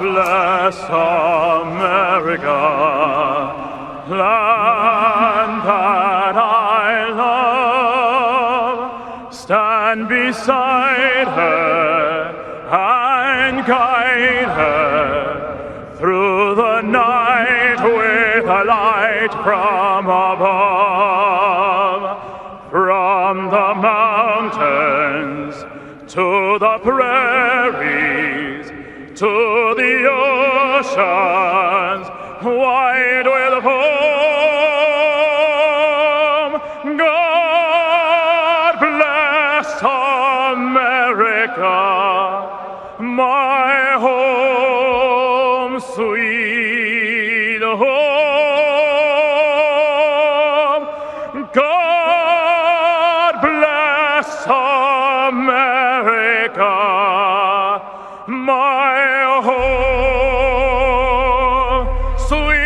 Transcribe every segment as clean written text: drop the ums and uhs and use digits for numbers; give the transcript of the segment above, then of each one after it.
bless America, land that I love. Stand beside her and guide her through the night with a light from above. From the mountains to the prairies, to the oceans, wide with foam. God bless America, my home, sweet home. God bless America, my home, sweet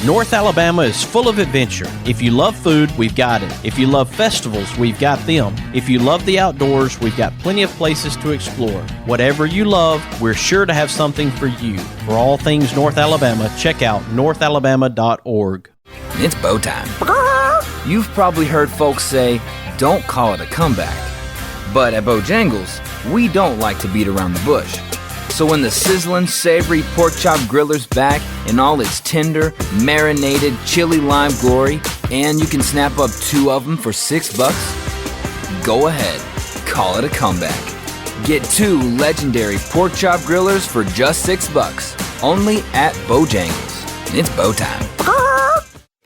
North Alabama is full of adventure. If you love food, we've got it. If you love festivals, we've got them. If you love the outdoors, we've got plenty of places to explore. Whatever you love, we're sure to have something for you. For all things North Alabama, check out northalabama.org. It's bow time. You've probably heard folks say, don't call it a comeback. But at Bojangles, we don't like to beat around the bush. So when the sizzling, savory pork chop griller's back in all its tender, marinated, chili lime glory, and you can snap up 2 of them for $6, go ahead, call it a comeback. Get 2 legendary pork chop grillers for just $6, only at Bojangles. It's bow time.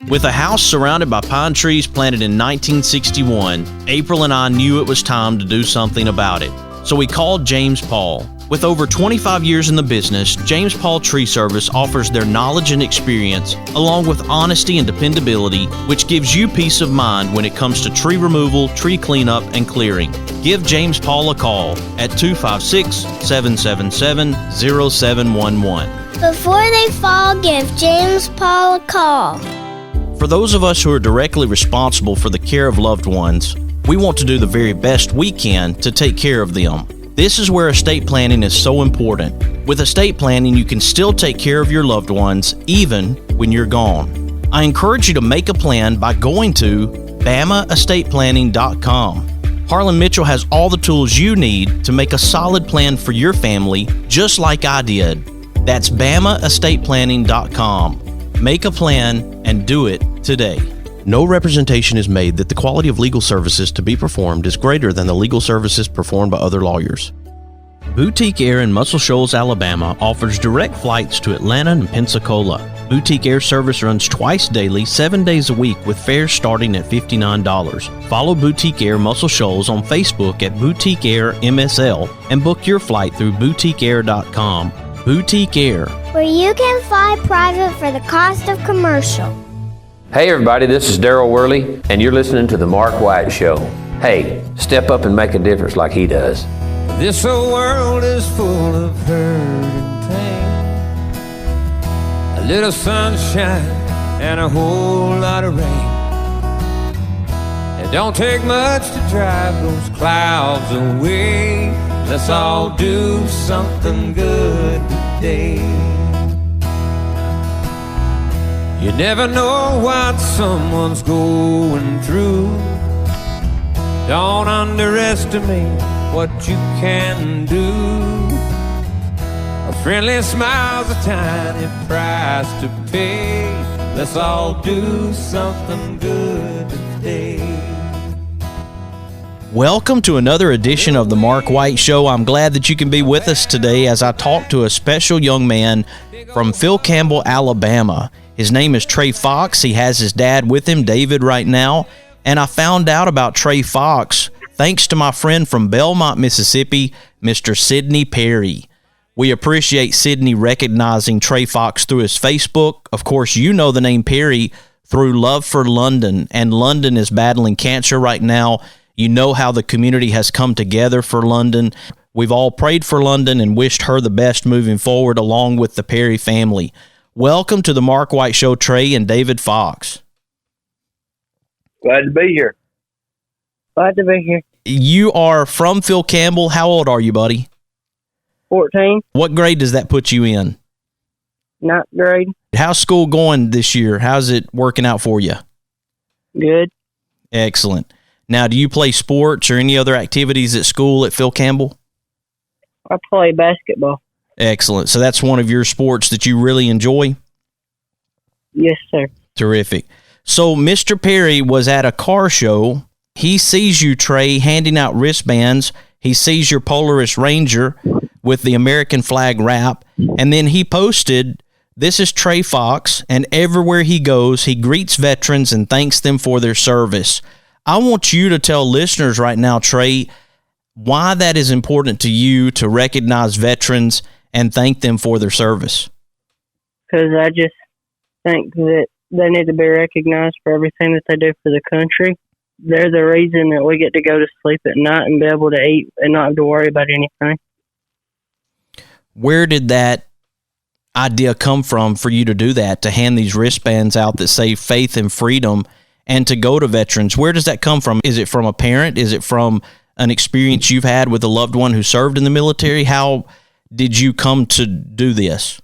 With a house surrounded by pine trees planted in 1961, April and I knew it was time to do something about it. So we called James Paul. With over 25 years in the business, James Paul Tree Service offers their knowledge and experience, along with honesty and dependability, which gives you peace of mind when it comes to tree removal, tree cleanup, and clearing. Give James Paul a call at 256-777-0711. Before they fall, give James Paul a call. For those of us who are directly responsible for the care of loved ones, we want to do the very best we can to take care of them. This is where estate planning is so important. With estate planning, you can still take care of your loved ones even when you're gone. I encourage you to make a plan by going to BamaEstatePlanning.com. Harlan Mitchell has all the tools you need to make a solid plan for your family, just like I did. That's BamaEstatePlanning.com. Make a plan and do it today. No representation is made that the quality of legal services to be performed is greater than the legal services performed by other lawyers. Boutique Air in Muscle Shoals, Alabama offers direct flights to Atlanta and Pensacola. Boutique Air service runs twice daily, 7 days a week with fares starting at $59. Follow Boutique Air Muscle Shoals on Facebook at Boutique Air MSL and book your flight through boutiqueair.com. Boutique Air, where you can fly private for the cost of commercial. Hey everybody, this is Daryl Worley, and you're listening to The Mark White Show. Hey, step up and make a difference like he does. This old world is full of hurt and pain. A little sunshine and a whole lot of rain. It don't take much to drive those clouds away. Let's all do something good today. You never know what someone's going through. Don't underestimate what you can do. A friendly smile's a tiny price to pay. Let's all do something good today. welcome to another edition of the Mark White Show. I'm glad that you can be with us today as I talk to a special young man from Campbell, Alabama. His name is Trey Fox. He has his dad with him, David, right now. And I found out about Trey Fox thanks to my friend from Belmont, Mississippi, Mr. Sidney Perry. We appreciate Sidney recognizing Trey Fox through his Facebook. Of course, you know the name Perry through Love for London, and London is battling cancer right now. You know how the community has come together for London. We've all prayed for London and wished her the best moving forward, along with the Perry family. Welcome to the Mark White Show, Trey and David Fox. Glad to be here. Glad to be here. You are from Phil Campbell. How old are you, buddy? 14. What grade does that put you in? 9th grade. How's school going this year? How's it working out for you? Good. Excellent. Now, do you play sports or any other activities at school at Phil Campbell? I play basketball. Excellent. So that's one of your sports that you really enjoy? Yes, sir. Terrific. So Mr. Perry was at a car show. He sees you, Trey, handing out wristbands. He sees your Polaris Ranger with the American flag wrap. And then he posted, "This is Trey Fox, and everywhere he goes, he greets veterans and thanks them for their service." I want you to tell listeners right now, Trey, why that is important to you to recognize veterans and thank them for their service. Because I just think that they need to be recognized for everything that they do for the country. They're the reason that we get to go to sleep at night and be able to eat and not have to worry about anything. Where did that idea come from for you to do that, to hand these wristbands out that say faith and freedom and to go to veterans? Where does that come from? Is it from a parent? Is it from an experience you've had with a loved one who served in the military? How did you come to do this?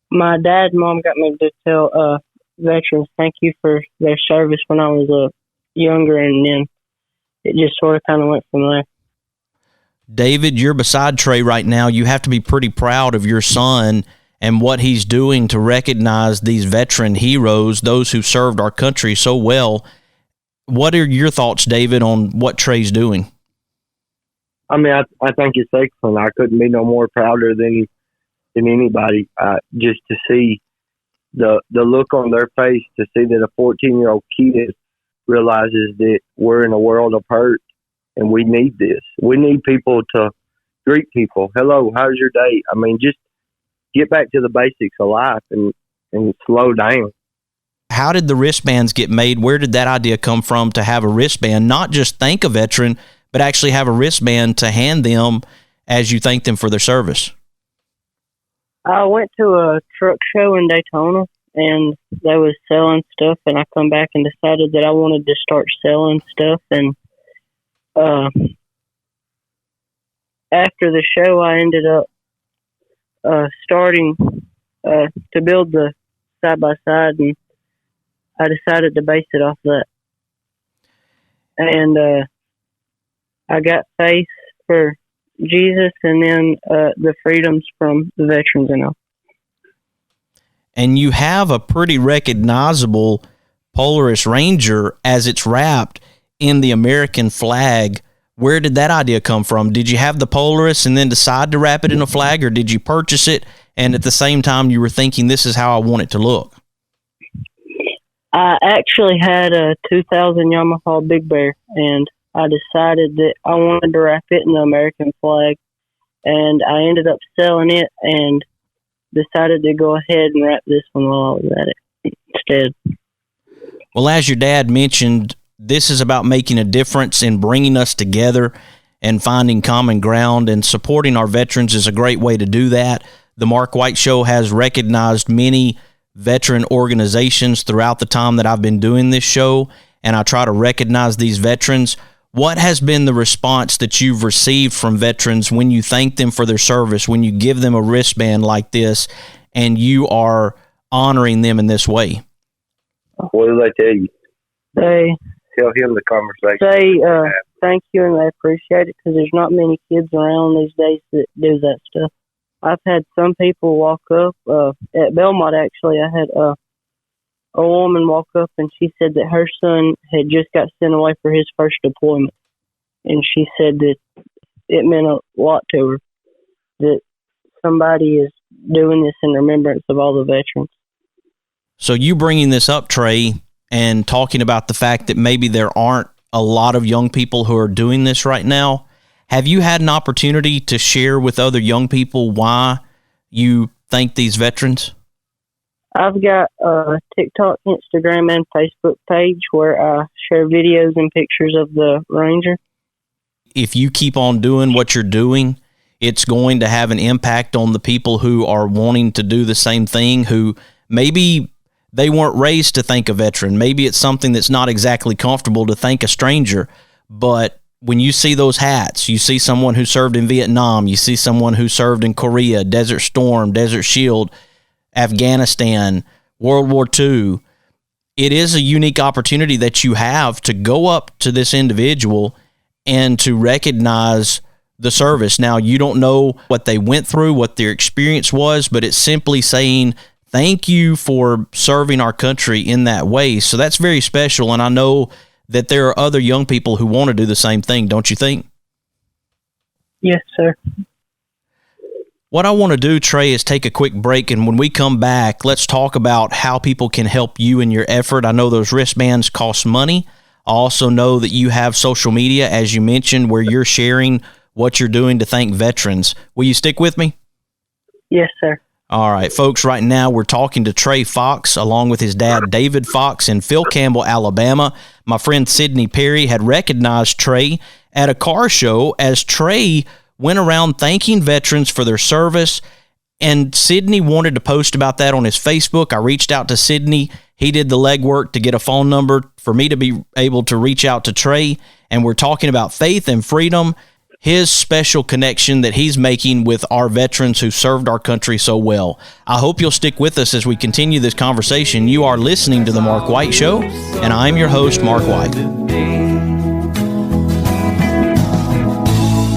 My dad and mom got me to tell veterans thank you for their service when I was younger, and then it just sort of kind of went from there. David, you're beside Trey right now. You have to be pretty proud of your son and what he's doing to recognize these veteran heroes, those who served our country so well. What are your thoughts, David, on what Trey's doing? I mean, I think it's excellent. I couldn't be no more prouder than anybody. Just to see the look on their face, to see that a 14-year-old kid realizes that we're in a world of hurt and we need this. We need people to greet people. Hello, how's your day? I mean, just get back to the basics of life and slow down. How did the wristbands get made? Where did that idea come from to have a wristband, not just thank a veteran, but actually have a wristband to hand them as you thank them for their service? I went to a truck show in Daytona, and they was selling stuff, and I come back and decided that I wanted to start selling stuff. And after the show, I ended up starting to build the side-by-side, and I decided to base it off that. And I got faith for Jesus, and then the freedoms from the veterans and all. And you have a pretty recognizable Polaris Ranger as it's wrapped in the American flag. Where did that idea come from? Did you have the Polaris and then decide to wrap it in a flag, or did you purchase it and at the same time you were thinking, this is how I want it to look? I actually had a 2000 Yamaha Big Bear, and I decided that I wanted to wrap it in the American flag, and I ended up selling it and decided to go ahead and wrap this one while I was at it instead. Well, as your dad mentioned, this is about making a difference in bringing us together and finding common ground, and supporting our veterans is a great way to do that. The Mark White Show has recognized many veteran organizations throughout the time that I've been doing this show, and I try to recognize these veterans. What has been the response that you've received from veterans when you thank them for their service, when you give them a wristband like this, and you are honoring them in this way? What do they tell you? They Tell him the conversation. say thank you, and they appreciate it, because there's not many kids around these days that do that stuff. I've had some people walk up. At Belmont, actually, I had a woman walk up, and she said that her son had just got sent away for his first deployment. And she said that it meant a lot to her that somebody is doing this in remembrance of all the veterans. So you bringing this up, Trey, and talking about the fact that maybe there aren't a lot of young people who are doing this right now, have you had an opportunity to share with other young people why you thank these veterans? I've got a TikTok, Instagram, and Facebook page where I share videos and pictures of the Ranger. If you keep on doing what you're doing, It's going to have an impact on the people who are wanting to do the same thing, who maybe they weren't raised to thank a veteran. Maybe it's something that's not exactly comfortable to thank a stranger. But when you see those hats, you see someone who served in Vietnam, you see someone who served in Korea, Desert Storm, Desert Shield, Afghanistan, World War II, it is a unique opportunity that you have to go up to this individual and to recognize the service. Now, you don't know what they went through, what their experience was, but it's simply saying, thank you for serving our country in that way. So that's very special, and I know that there are other young people who want to do the same thing, don't you think? Yes, sir. What I want to do, Trey, is take a quick break, and when we come back, let's talk about how people can help you in your effort. I know those wristbands cost money. I also know that you have social media, as you mentioned, where you're sharing what you're doing to thank veterans. Will you stick with me? Yes, sir. All right, folks, right now we're talking to Trey Fox along with his dad, David Fox, in Phil Campbell, Alabama. My friend Sydney Perry had recognized Trey at a car show as Trey went around thanking veterans for their service, and Sydney wanted to post about that on his Facebook. I reached out to Sydney. He did the legwork to get a phone number for me to be able to reach out to Trey, and we're talking about faith and freedom, his special connection that he's making with our veterans who served our country so well. I hope you'll stick with us as we continue this conversation. You are listening to The Mark White Show, and I'm your host, Mark White.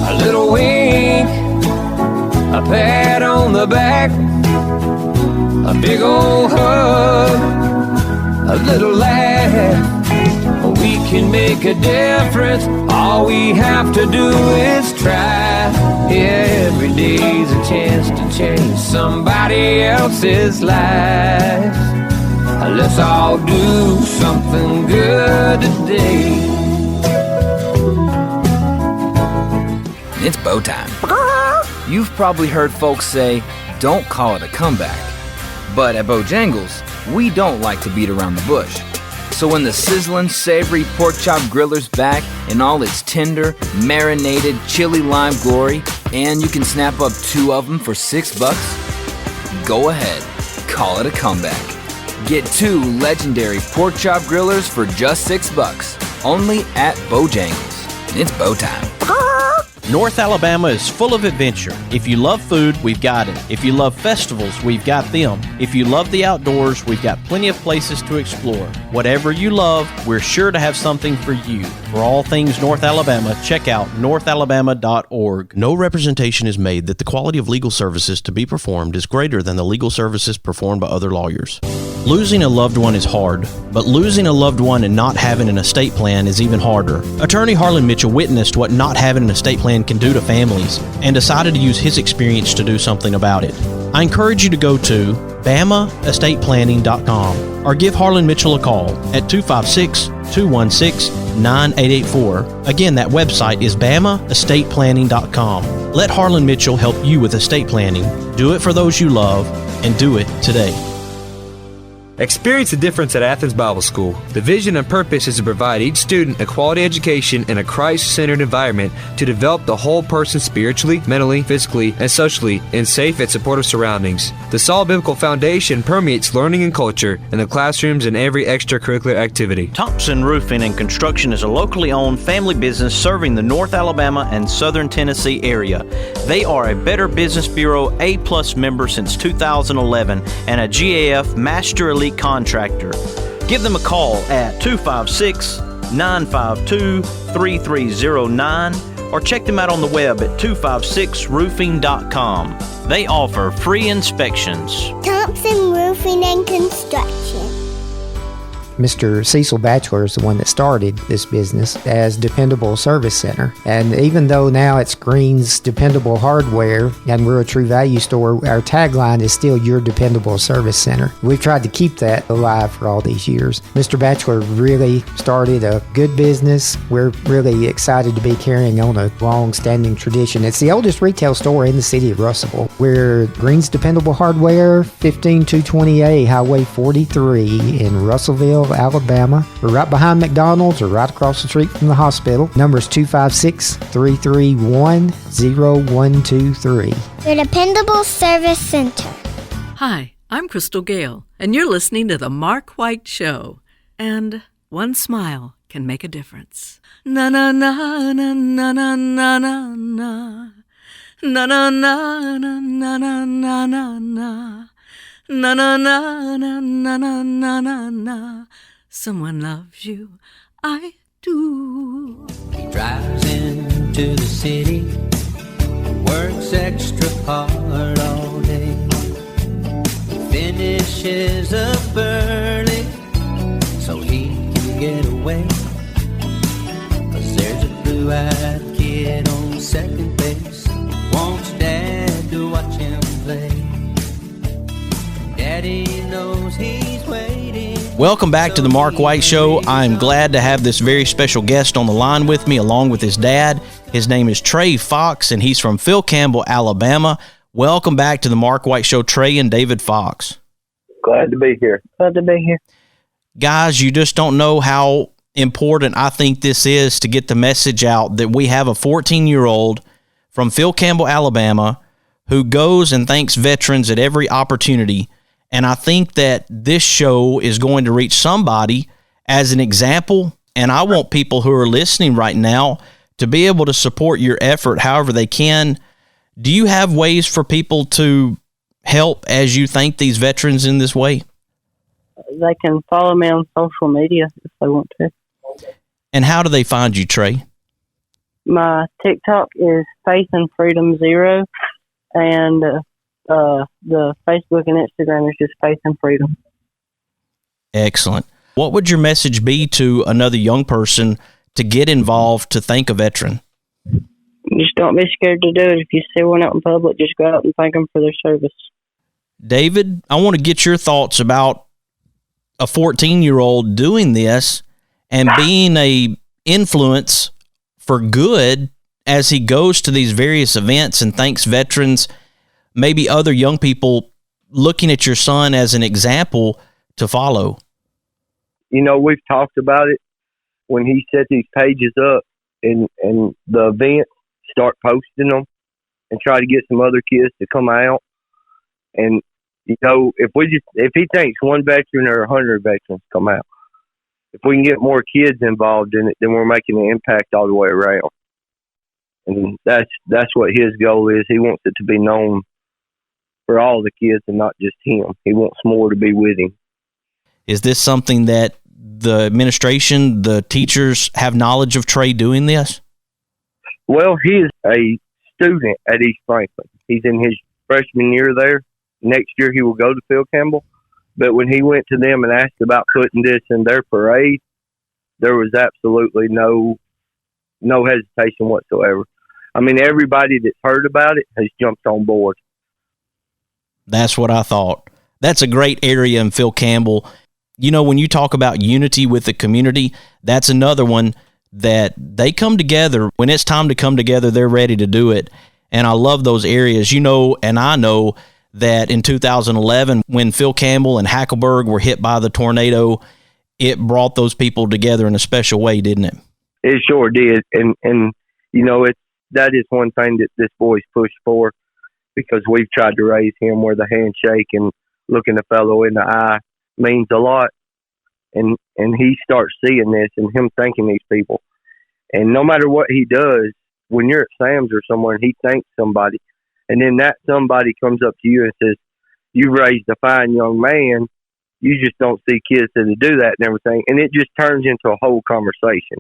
A little wink, a pat on the back, a big old hug, a little laugh. We can make a difference. All we have to do is try. Every day's a chance to change somebody else's life. Let's all do something good today. It's bow time. You've probably heard folks say, don't call it a comeback. But at Bojangles, we don't like to beat around the bush. So when the sizzling, savory pork chop griller's back in all its tender, marinated, chili lime glory, and you can snap up 2 of them for $6, go ahead, call it a comeback. Get 2 legendary pork chop grillers for just $6, only at Bojangles. It's bow time. North Alabama is full of adventure. If you love food, we've got it. If you love festivals, we've got them. If you love the outdoors, we've got plenty of places to explore. Whatever you love, we're sure to have something for you. For all things North Alabama, check out northalabama.org. No representation is made that the quality of legal services to be performed is greater than the legal services performed by other lawyers. Losing a loved one is hard, but losing a loved one and not having an estate plan is even harder. Attorney Harlan Mitchell witnessed what not having an estate plan can do to families and decided to use his experience to do something about it. I encourage you to go to BamaEstatePlanning.com or give Harlan Mitchell a call at 256-216-9884. Again, that website is BamaEstatePlanning.com. Let Harlan Mitchell help you with estate planning. Do it for those you love, and do it today. Experience the difference at Athens Bible School. The vision and purpose is to provide each student a quality education in a Christ-centered environment to develop the whole person spiritually, mentally, physically, and socially in safe and supportive surroundings. The solid biblical foundation permeates learning and culture in the classrooms and every extracurricular activity. Thompson Roofing and Construction is a locally owned family business serving the North Alabama and Southern Tennessee area. They are a Better Business Bureau A+ member since 2011 and a GAF Master Elite contractor. Give them a call at 256-952-3309 or check them out on the web at 256roofing.com. They offer free inspections. Thompson Roofing and Construction. Mr. Cecil Batchelor is the one that started this business as Dependable Service Center. And even though now it's Green's Dependable Hardware and we're a True Value store, our tagline is still Your Dependable Service Center. We've tried to keep that alive for all these years. Mr. Batchelor really started a good business. We're really excited to be carrying on a long-standing tradition. It's the oldest retail store in the city of Russellville. We're Green's Dependable Hardware, 15220A Highway 43 in Russellville, Alabama. We're right behind McDonald's or right across the street from the hospital. Number is 256-331-0123. Your dependable service center. Hi, I'm Crystal Gale, and you're listening to The Mark White Show. And one smile can make a difference. Na na na na na na na na na. Na na na na na na na na na. Na na na na na na na na na. Someone loves you, I do. He drives into the city, works extra hard all day, finishes up early so he can get away. 'Cause there's a blue-eyed kid on second base, wants Dad to watch him play. Daddy knows he's waiting. Welcome back to the Mark White Show. I'm glad to have this very special guest on the line with me, along with his dad. His name is Trey Fox, and he's from Phil Campbell, Alabama. Welcome back to the Mark White Show, Trey and David Fox. Glad to be here. Glad to be here. Guys, you just don't know how important I think this is to get the message out that we have a 14-year-old from Phil Campbell, Alabama, who goes and thanks veterans at every opportunity. And I think that this show is going to reach somebody as an example. And I want people who are listening right now to be able to support your effort however they can. Do you have ways for people to help as you thank these veterans in this way? They can follow me on social media if they want to. And how do they find you, Trey? My TikTok is Faith and Freedom Zero, and the Facebook and Instagram is just Faith and Freedom. Excellent. What would your message be to another young person to get involved to thank a veteran? Just don't be scared to do it. If you see one out in public, just go out and thank them for their service. David, I want to get your thoughts about a 14-year-old doing this and being a influence for good as he goes to these various events and thanks veterans, maybe other young people looking at your son as an example to follow. You know, we've talked about it when he set these pages up and the event, start posting them and try to get some other kids to come out. And, you know, if he thinks one veteran or 100 veterans come out, if we can get more kids involved in it, then we're making an impact all the way around. And that's what his goal is. He wants it to be known for all the kids and not just him. He wants more to be with him. Is this something that the administration, the teachers have knowledge of Trey doing this? Well, he is a student at East Franklin. He's in his freshman year there. Next year he will go to Phil Campbell. But when he went to them and asked about putting this in their parade, there was absolutely no hesitation whatsoever. I mean, everybody that's heard about it has jumped on board. That's what I thought. That's a great area in Phil Campbell. You know, when you talk about unity with the community, that's another one that they come together. When it's time to come together, they're ready to do it. And I love those areas. You know, and I know that in 2011, when Phil Campbell and Hackleburg were hit by the tornado, it brought those people together in a special way, didn't it? It sure did. And you know, that is one thing that this boy's pushed for, because we've tried to raise him where the handshake and looking a fellow in the eye means a lot. And he starts seeing this and him thanking these people. And no matter what he does, when you're at Sam's or somewhere and he thanks somebody, and then that somebody comes up to you and says, "You raised a fine young man," you just don't see kids that do that and everything. And it just turns into a whole conversation.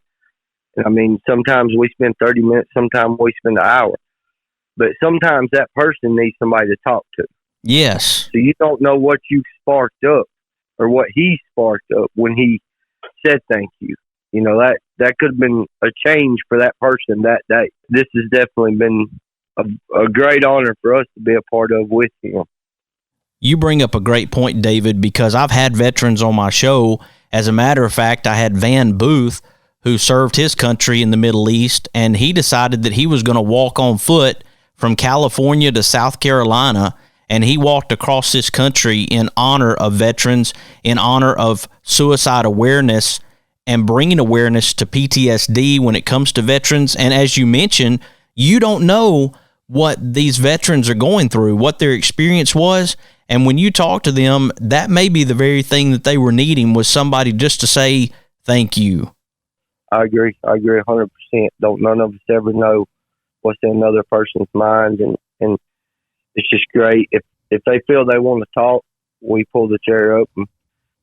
And I mean, sometimes we spend 30 minutes, sometimes we spend an hour. But sometimes that person needs somebody to talk to. Yes. So you don't know what you sparked up or what he sparked up when he said thank you. You know, that could have been a change for that person that day. This has definitely been a great honor for us to be a part of with him. You bring up a great point, David, because I've had veterans on my show. As a matter of fact, I had Van Booth, who served his country in the Middle East, and he decided that he was going to walk on foot from California to South Carolina, and he walked across this country in honor of veterans, in honor of suicide awareness, and bringing awareness to PTSD when it comes to veterans. And as you mentioned, you don't know what these veterans are going through, what their experience was. And when you talk to them, that may be the very thing that they were needing, was somebody just to say thank you. I agree 100%. None of us ever know what's in another person's mind, and it's just great. If they feel they want to talk, we pull the chair up and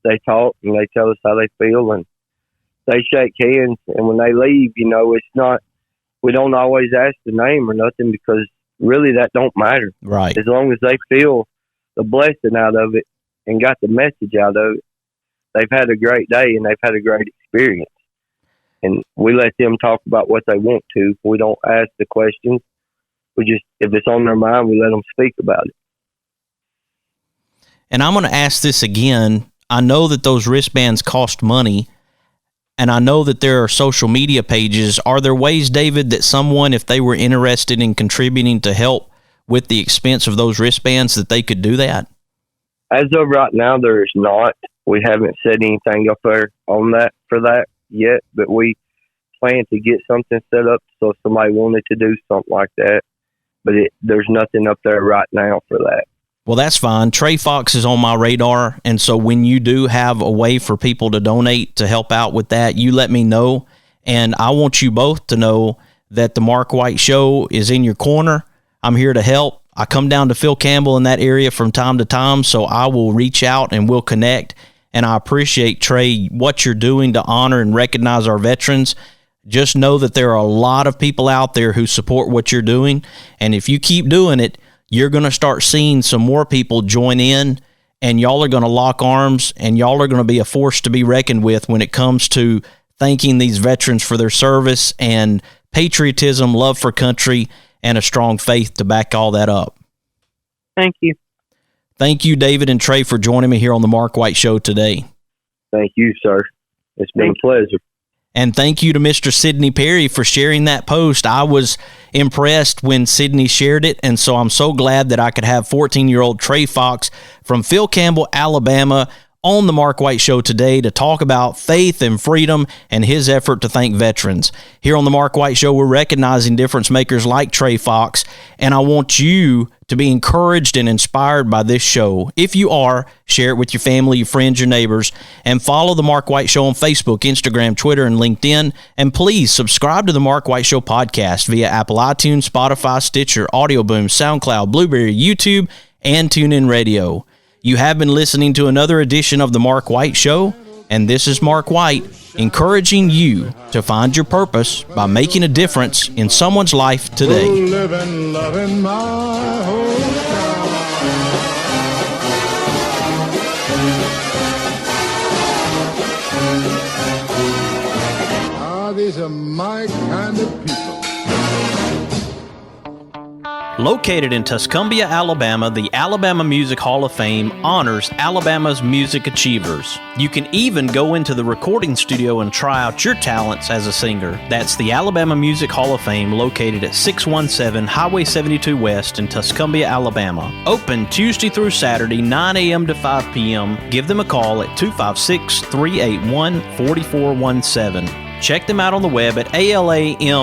they talk and they tell us how they feel, and they shake hands. And when they leave, it's not, we don't always ask the name or nothing, because really that don't matter. Right. As long as they feel the blessing out of it and got the message out of it, they've had a great day and they've had a great experience. And we let them talk about what they want to. We don't ask the questions. We just, if it's on their mind, we let them speak about it. And I'm going to ask this again. I know that those wristbands cost money, and I know that there are social media pages. Are there ways, David, that someone, if they were interested in contributing to help with the expense of those wristbands, that they could do that? As of right now, there is not. We haven't said anything up there on that for that yet, but we plan to get something set up so if somebody wanted to do something like that. But there's nothing up there right now for that. Well, that's fine. Trey Fox is on my radar, and so when you do have a way for people to donate to help out with that, you let me know. And I want you both to know that the Mark White Show is in your corner. I'm here to help. I come down to Phil Campbell in that area from time to time, so I will reach out and we'll connect. And I appreciate, Trey, what you're doing to honor and recognize our veterans. Just know that there are a lot of people out there who support what you're doing, and if you keep doing it, you're going to start seeing some more people join in, and y'all are going to lock arms, and y'all are going to be a force to be reckoned with when it comes to thanking these veterans for their service and patriotism, love for country, and a strong faith to back all that up. Thank you. Thank you, David and Trey, for joining me here on the Mark White Show today. Thank you, sir. It's been a pleasure. And thank you to Mr. Sidney Perry for sharing that post. I was impressed when Sidney shared it, and so I'm so glad that I could have 14-year-old Trey Fox from Phil Campbell, Alabama, on the Mark White Show today to talk about faith and freedom and his effort to thank veterans. Here on the Mark White Show, we're recognizing difference makers like Trey Fox, and I want you to be encouraged and inspired by this show. If you are, share it with your family, your friends, your neighbors, and follow the Mark White Show on Facebook, Instagram, Twitter, and LinkedIn. And please subscribe to the Mark White Show podcast via Apple iTunes, Spotify, Stitcher, Audio Boom, SoundCloud, Blueberry, YouTube, and TuneIn Radio. You have been listening to another edition of the Mark White Show, and this is Mark White, encouraging you to find your purpose by making a difference in someone's life today. Living, loving my hometown. These are my kind of people. Located in Tuscumbia, Alabama, the Alabama Music Hall of Fame honors Alabama's music achievers. You can even go into the recording studio and try out your talents as a singer. That's the Alabama Music Hall of Fame, located at 617 Highway 72 West in Tuscumbia, Alabama. Open Tuesday through Saturday, 9 a.m. to 5 p.m. Give them a call at 256-381-4417. Check them out on the web at alamhof.org.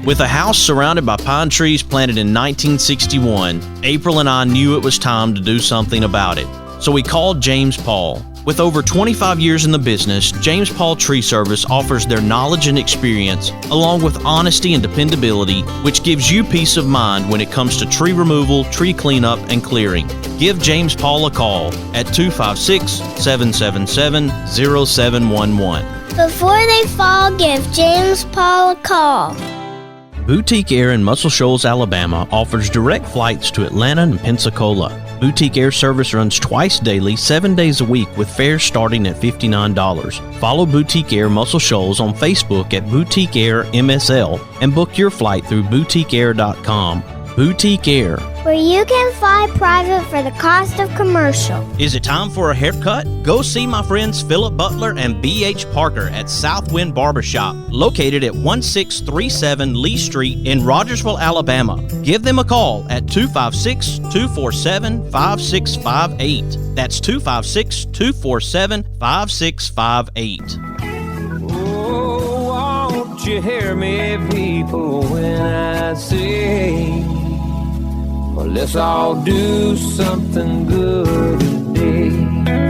With a house surrounded by pine trees planted in 1961, April and I knew it was time to do something about it. So we called James Paul. With over 25 years in the business, James Paul Tree Service offers their knowledge and experience, along with honesty and dependability, which gives you peace of mind when it comes to tree removal, tree cleanup, and clearing. Give James Paul a call at 256-777-0711. Before they fall, give James Paul a call. Boutique Air in Muscle Shoals, Alabama offers direct flights to Atlanta and Pensacola. Boutique Air service runs twice daily, 7 days a week, with fares starting at $59. Follow Boutique Air Muscle Shoals on Facebook at Boutique Air MSL and book your flight through boutiqueair.com. Boutique Air, where you can fly private for the cost of commercial. Is it time for a haircut? Go see my friends Philip Butler and B.H. Parker at Southwind Barbershop, located at 1637 Lee Street in Rogersville, Alabama. Give them a call at 256-247-5658. That's 256-247-5658. Oh, won't you hear me, people, when I say, well, let's all do something good today.